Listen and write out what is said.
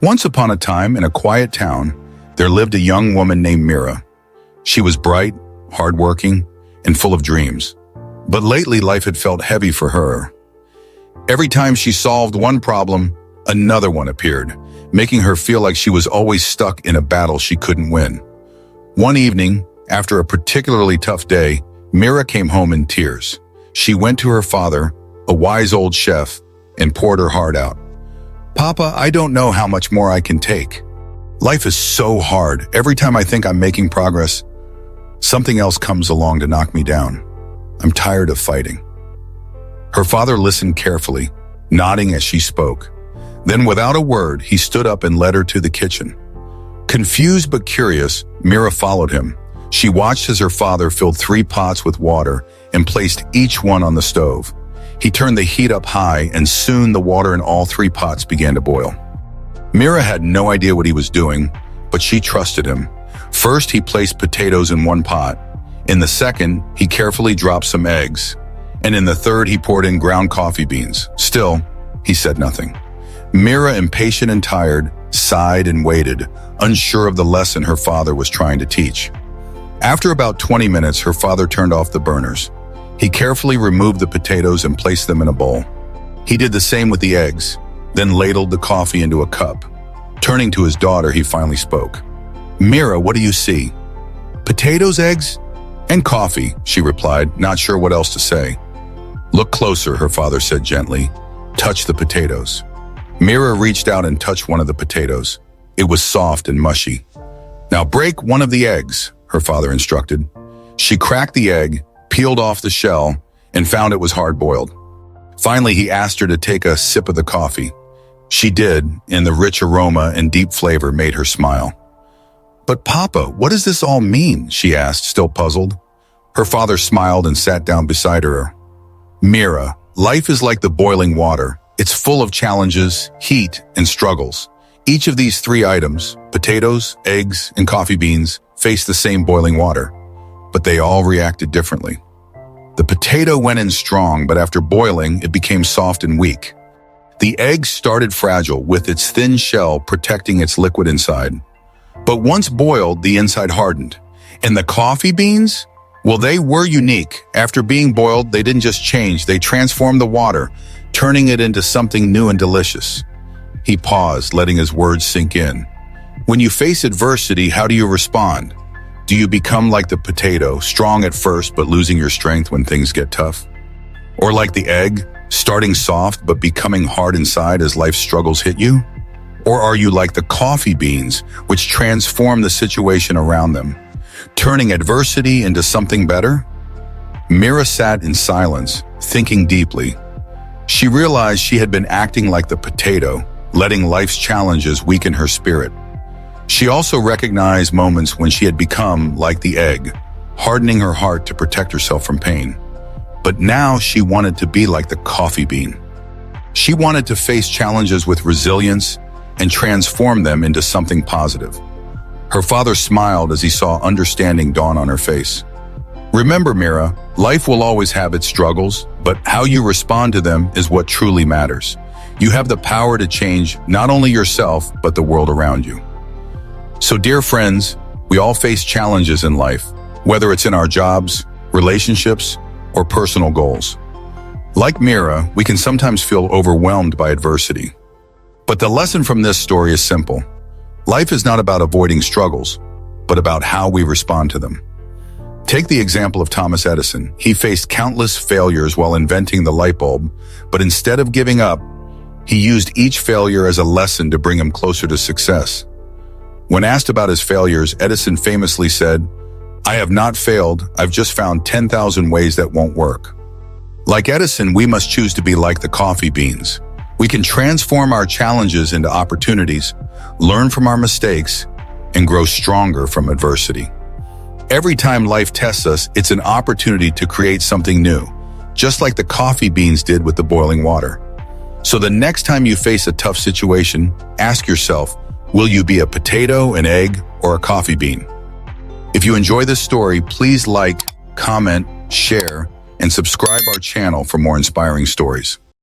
Once upon a time, in a quiet town, there lived a young woman named Mira. She was bright, hardworking, and full of dreams. But lately, life had felt heavy for her. Every time she solved one problem, another one appeared, making her feel like she was always stuck in a battle she couldn't win. One evening, after a particularly tough day, Mira came home in tears. She went to her father, a wise old chef, and poured her heart out. "Papa, I don't know how much more I can take. Life is so hard. Every time I think I'm making progress, something else comes along to knock me down. I'm tired of fighting." Her father listened carefully, nodding as she spoke. Then, without a word, he stood up and led her to the kitchen. Confused but curious, Mira followed him. She watched as her father filled 3 pots with water and placed each one on the stove. He turned the heat up high, and soon the water in all 3 pots began to boil. Mira had no idea what he was doing, but she trusted him. First, he placed potatoes in one pot. In the second, he carefully dropped some eggs. And in the third, he poured in ground coffee beans. Still, he said nothing. Mira, impatient and tired, sighed and waited, unsure of the lesson her father was trying to teach. After about 20 minutes, her father turned off the burners. He carefully removed the potatoes and placed them in a bowl. He did the same with the eggs, then ladled the coffee into a cup. Turning to his daughter, he finally spoke. "Mira, what do you see?" "Potatoes, eggs, and coffee," she replied, not sure what else to say. "Look closer," her father said gently. "Touch the potatoes." Mira reached out and touched one of the potatoes. It was soft and mushy. "Now break one of the eggs," her father instructed. She cracked the egg, peeled off the shell, and found it was hard-boiled. Finally, he asked her to take a sip of the coffee. She did, and the rich aroma and deep flavor made her smile. "But Papa, what does this all mean?" she asked, still puzzled. Her father smiled and sat down beside her. "Mira, life is like the boiling water. It's full of challenges, heat, and struggles. Each of these 3 items, potatoes, eggs, and coffee beans, face the same boiling water, but they all reacted differently. The potato went in strong, but after boiling, it became soft and weak. The egg started fragile, with its thin shell protecting its liquid inside. But once boiled, the inside hardened. And the coffee beans? Well, they were unique. After being boiled, they didn't just change, they transformed the water, turning it into something new and delicious. He paused, letting his words sink in. When you face adversity, how do you respond? Do you become like the potato, strong at first but losing your strength when things get tough? Or like the egg, starting soft but becoming hard inside as life's struggles hit you? Or are you like the coffee beans, which transform the situation around them, turning adversity into something better? Mira sat in silence, thinking deeply. She realized she had been acting like the potato, letting life's challenges weaken her spirit. She also recognized moments when she had become like the egg, hardening her heart to protect herself from pain. But now she wanted to be like the coffee bean. She wanted to face challenges with resilience and transform them into something positive. Her father smiled as he saw understanding dawn on her face. "Remember, Mira, life will always have its struggles, but how you respond to them is what truly matters. You have the power to change not only yourself, but the world around you." So, dear friends, we all face challenges in life, whether it's in our jobs, relationships, or personal goals. Like Mira, we can sometimes feel overwhelmed by adversity. But the lesson from this story is simple. Life is not about avoiding struggles, but about how we respond to them. Take the example of Thomas Edison. He faced countless failures while inventing the light bulb, but instead of giving up, he used each failure as a lesson to bring him closer to success. When asked about his failures, Edison famously said, "I have not failed, I've just found 10,000 ways that won't work." Like Edison, we must choose to be like the coffee beans. We can transform our challenges into opportunities, learn from our mistakes, and grow stronger from adversity. Every time life tests us, it's an opportunity to create something new, just like the coffee beans did with the boiling water. So the next time you face a tough situation, ask yourself, will you be a potato, an egg, or a coffee bean? If you enjoy this story, please like, comment, share, and subscribe our channel for more inspiring stories.